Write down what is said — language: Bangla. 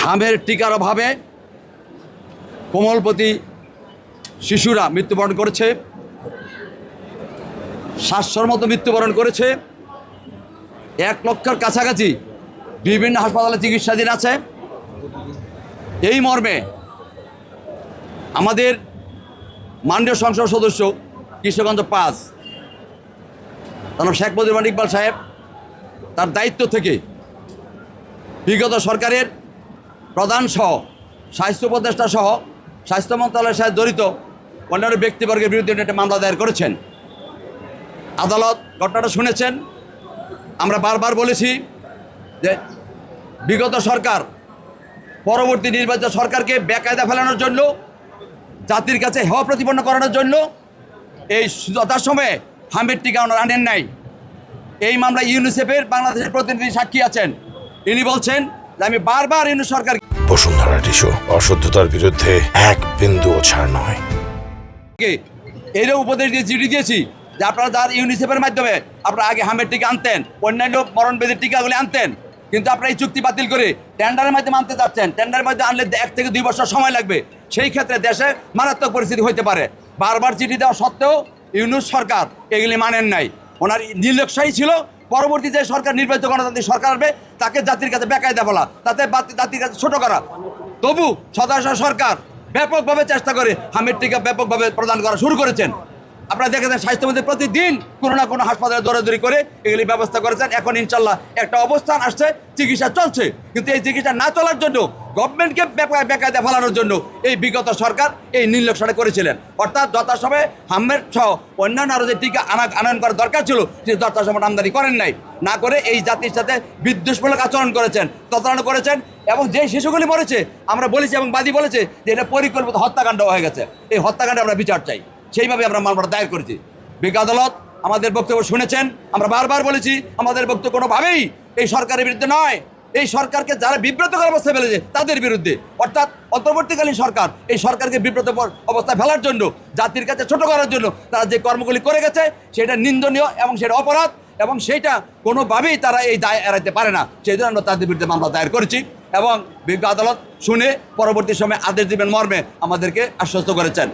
হামের টিকার অভাবে কোমলপতি শিশুরা মৃত্যুবরণ করেছে, 700-র মতো মৃত্যুবরণ করেছে, 1 লক্ষের কাছাকাছি বিভিন্ন হাসপাতালে চিকিৎসাধীন আছে। এই মর্মে আমাদের মাননীয় সংসদ সদস্য কিশোরগঞ্জ 5 শেখ মুজিবুর রহমান ইকবাল সাহেব তার দায়িত্ব থেকে বিগত সরকারের প্রধান সহ স্বাস্থ্য উপদেষ্টা সহ স্বাস্থ্য মন্ত্রণালয়ের সাথে জড়িত অন্যান্য ব্যক্তিবর্গের বিরুদ্ধে একটা মামলা দায়ের করেছেন। আদালত ঘটনাটা শুনেছেন। আমরা বারবার বলেছি যে বিগত সরকার পরবর্তী নির্বাচিত সরকারকে বেকায়দা ফেলানোর জন্য, জাতির কাছে হেয় প্রতিপন্ন করানোর জন্য এই যথাসময়ে হামের টিকা আনেন নাই। এই মামলা ইউনিসেফের বাংলাদেশের প্রতিনিধি সাক্ষী আছেন। ইনি বলছেন যে আমি বারবার ইউনিস সরকার বসুন্ধরা টিস্যু অশুদ্ধতার বিরুদ্ধে এক বিন্দুও ছাড় নয়। এরও উপদেশ দিয়ে চিঠি দিয়েছি যে আপনারা যার ইউনিসেফের মাধ্যমে আপনারা আগে হামের টিকা আনতেন, অন্যান্য মরণবেদের টিকাগুলি আনতেন, কিন্তু আপনারা এই চুক্তি বাতিল করে টেন্ডারের মাধ্যমে আনতে চাচ্ছেন। টেন্ডারের মাধ্যমে আনলে 1 থেকে 2 বছর সময় লাগবে। সেই ক্ষেত্রে দেশে মারাত্মক পরিস্থিতি হতে পারে। বারবার চিঠি দেওয়া সত্ত্বেও ইউনিস সরকার এগুলি মানেন নাই। ওনার নির্লক্ষ্যই ছিল পরবর্তী যে সরকার নির্বাচিত গণতান্ত্রিক সরকার আসবে তাকে জাতির কাছে বেকায়দা বলা, তাতে জাতির কাছে ছোট করা। তবু সদস্য সরকার ব্যাপকভাবে চেষ্টা করে হামের টিকা ব্যাপকভাবে প্রদান করা শুরু করেছেন। আপনারা দেখেছেন স্বাস্থ্যমন্ত্রী প্রতিদিন কোনো না কোনো হাসপাতালে দৌড়াদৌড়ি করে এগুলি ব্যবস্থা করেছেন। এখন ইনশাল্লাহ একটা অবস্থান আসছে, চিকিৎসা চলছে। কিন্তু এই চিকিৎসা না চলার জন্য গভর্নমেন্টকে বেকায়দা ফেলানোর জন্য এই বিগত সরকার এই নির্লক্ষ্যটা করেছিলেন। অর্থাৎ যথাসময়ে হামের সহ অন্যান্য আরও যে টিকা আনয়ন করার দরকার ছিল সে যথাসময় আমদানি করেন নাই, না করে এই জাতির সাথে বিদ্বেষমূলক আচরণ করেছেন, প্রতারণা করেছেন। এবং যে শিশুগুলি মরেছে আমরা বলেছি এবং বাদী বলেছে যে এটা পরিকল্পিত হত্যাকাণ্ড হয়ে গেছে। এই হত্যাকাণ্ডে আমরা বিচার চাই। সেইভাবে আমরা মামলাটা দায়ের করেছি। বিজ্ঞ আদালত আমাদের বক্তব্য শুনেছেন। আমরা বারবার বলেছি আমাদের বক্তব্য কোনোভাবেই এই সরকারের বিরুদ্ধে নয়। এই সরকারকে যারা বিব্রতকর অবস্থায় ফেলেছে তাদের বিরুদ্ধে, অর্থাৎ অন্তর্বর্তীকালীন সরকার এই সরকারকে বিব্রত অবস্থায় ফেলার জন্য, জাতির কাছে ছোট করার জন্য তারা যে কর্মগুলি করে গেছে সেটা নিন্দনীয় এবং সেটা অপরাধ, এবং সেইটা কোনোভাবেই তারা এই দায় এড়াইতে পারে না। সেই জন্য আমরা তাদের বিরুদ্ধে মামলা দায়ের করেছি এবং বিজ্ঞ আদালত শুনে পরবর্তী সময়ে আদেশ দিবেন মর্মে আমাদেরকে আশ্বস্ত করেছেন।